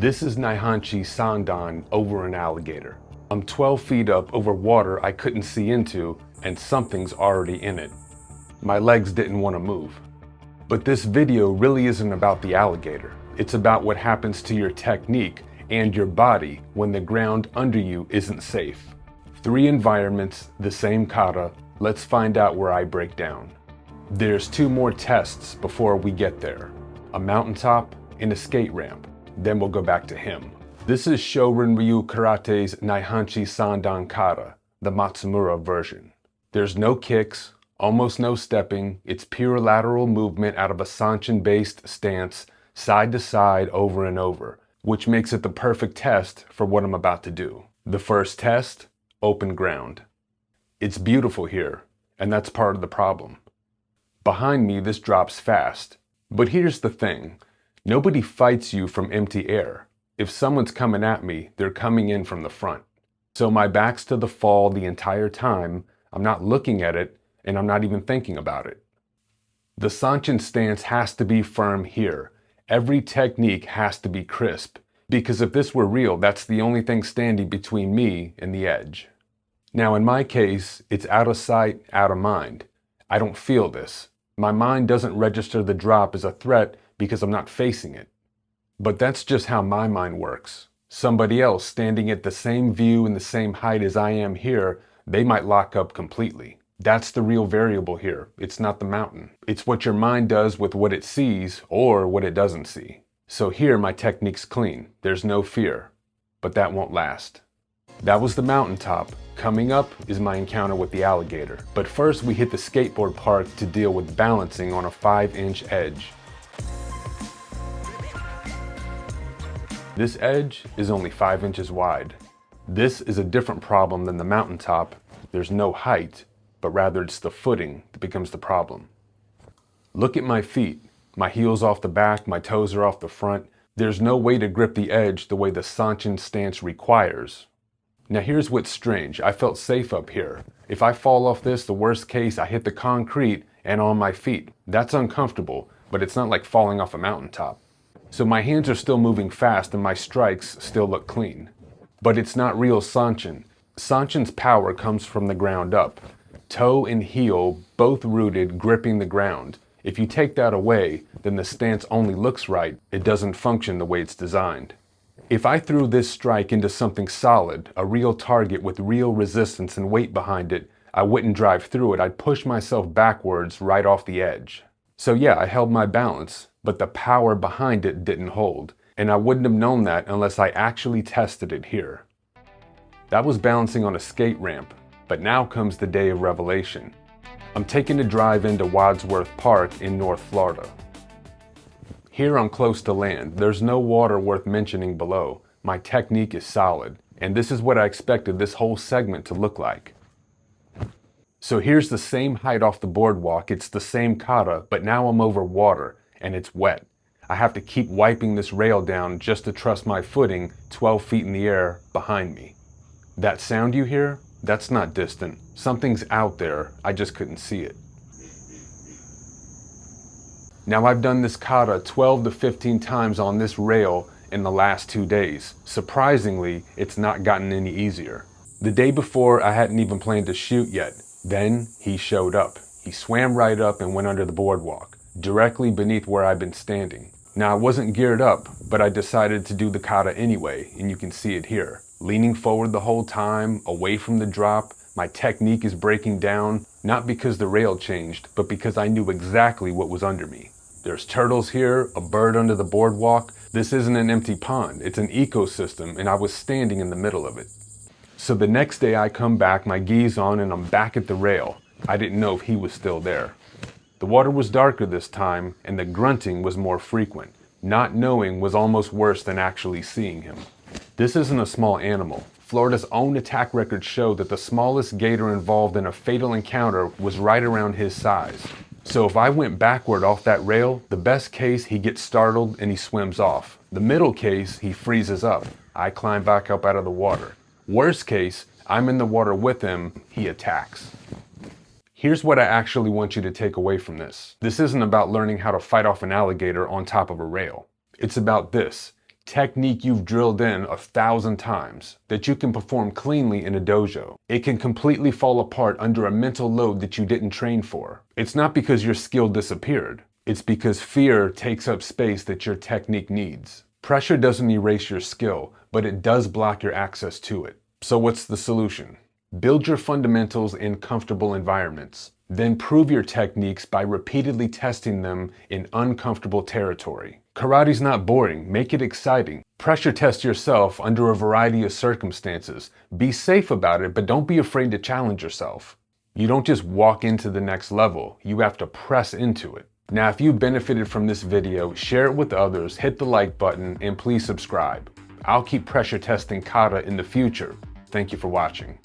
This is Naihanchi Sandan over an alligator. I'm 12 feet up over water I couldn't see into, and something's already in it. My legs didn't want to move. But this video really isn't about the alligator. It's about what happens to your technique and your body when the ground under you isn't safe. 3 environments, the same kata. Let's find out where I break down. There's 2 more tests before we get there. A mountaintop and a skate ramp. Then we'll go back to him. This is Shorin Ryu Karate's Naihanchi Sandan Kata, the Matsumura version. There's no kicks, almost no stepping. It's pure lateral movement out of a Sanchin-based stance, side to side, over and over, which makes it the perfect test for what I'm about to do. The first test, open ground. It's beautiful here, and that's part of the problem. Behind me, this drops fast. But here's the thing. Nobody fights you from empty air. If someone's coming at me, they're coming in from the front. So my back's to the fall the entire time. I'm not looking at it, and I'm not even thinking about it. The Sanchin stance has to be firm here. Every technique has to be crisp, because if this were real, that's the only thing standing between me and the edge. Now in my case, it's out of sight, out of mind. I don't feel this. My mind doesn't register the drop as a threat because I'm not facing it. But that's just how my mind works. Somebody else standing at the same view and the same height as I am here, they might lock up completely. That's the real variable here. It's not the mountain. It's what your mind does with what it sees or what it doesn't see. So here my technique's clean. There's no fear. But that won't last. That was the mountaintop. Coming up is my encounter with the alligator. But first we hit the skateboard park to deal with balancing on a 5-inch edge. This edge is only 5 inches wide. This is a different problem than the mountaintop. There's no height, but rather it's the footing that becomes the problem. Look at my feet. My heel's off the back, my toes are off the front. There's no way to grip the edge the way the Sanchin stance requires. Now here's what's strange. I felt safe up here. If I fall off this, the worst case, I hit the concrete and on my feet. That's uncomfortable, but it's not like falling off a mountaintop. So my hands are still moving fast and my strikes still look clean. But it's not real Sanchin. Sanchin's power comes from the ground up. Toe and heel both rooted, gripping the ground. If you take that away, then the stance only looks right. It doesn't function the way it's designed. If I threw this strike into something solid, a real target with real resistance and weight behind it, I wouldn't drive through it. I'd push myself backwards right off the edge. So yeah, I held my balance, but the power behind it didn't hold. And I wouldn't have known that unless I actually tested it here. That was balancing on a skate ramp, but now comes the day of revelation. I'm taking a drive into Wadsworth Park in North Florida. Here I'm close to land. There's no water worth mentioning below. My technique is solid, and this is what I expected this whole segment to look like. So here's the same height off the boardwalk. It's the same kata, but now I'm over water, and it's wet. I have to keep wiping this rail down just to trust my footing 12 feet in the air behind me. That sound you hear? That's not distant. Something's out there. I just couldn't see it. Now I've done this kata 12 to 15 times on this rail in the last 2 days. Surprisingly, it's not gotten any easier. The day before, I hadn't even planned to shoot yet. Then he showed up. He swam right up and went under the boardwalk, directly beneath where I've been standing. Now I wasn't geared up, but I decided to do the kata anyway, and you can see it here. Leaning forward the whole time, away from the drop. My technique is breaking down, not because the rail changed, but because I knew exactly what was under me. There's turtles here, a bird under the boardwalk. This isn't an empty pond, it's an ecosystem, and I was standing in the middle of it. So the next day I come back, my gi's on, and I'm back at the rail. I didn't know if he was still there. The water was darker this time, and the grunting was more frequent. Not knowing was almost worse than actually seeing him. This isn't a small animal. Florida's own attack records show that the smallest gator involved in a fatal encounter was right around his size. So if I went backward off that rail, the best case, he gets startled and he swims off. The middle case, he freezes up. I climb back up out of the water. Worst case, I'm in the water with him, he attacks. Here's what I actually want you to take away from this. This isn't about learning how to fight off an alligator on top of a rail. It's about this. technique you've drilled in 1,000 times, that you can perform cleanly in a dojo. It can completely fall apart under a mental load that you didn't train for. It's not because your skill disappeared. It's because fear takes up space that your technique needs. Pressure doesn't erase your skill, but it does block your access to it. So what's the solution? Build your fundamentals in comfortable environments. Then prove your techniques by repeatedly testing them in uncomfortable territory. Karate's not boring, make it exciting. Pressure test yourself under a variety of circumstances. Be safe about it, but don't be afraid to challenge yourself. You don't just walk into the next level, you have to press into it. Now, if you benefited from this video, share it with others, hit the like button, and please subscribe. I'll keep pressure testing kata in the future. Thank you for watching.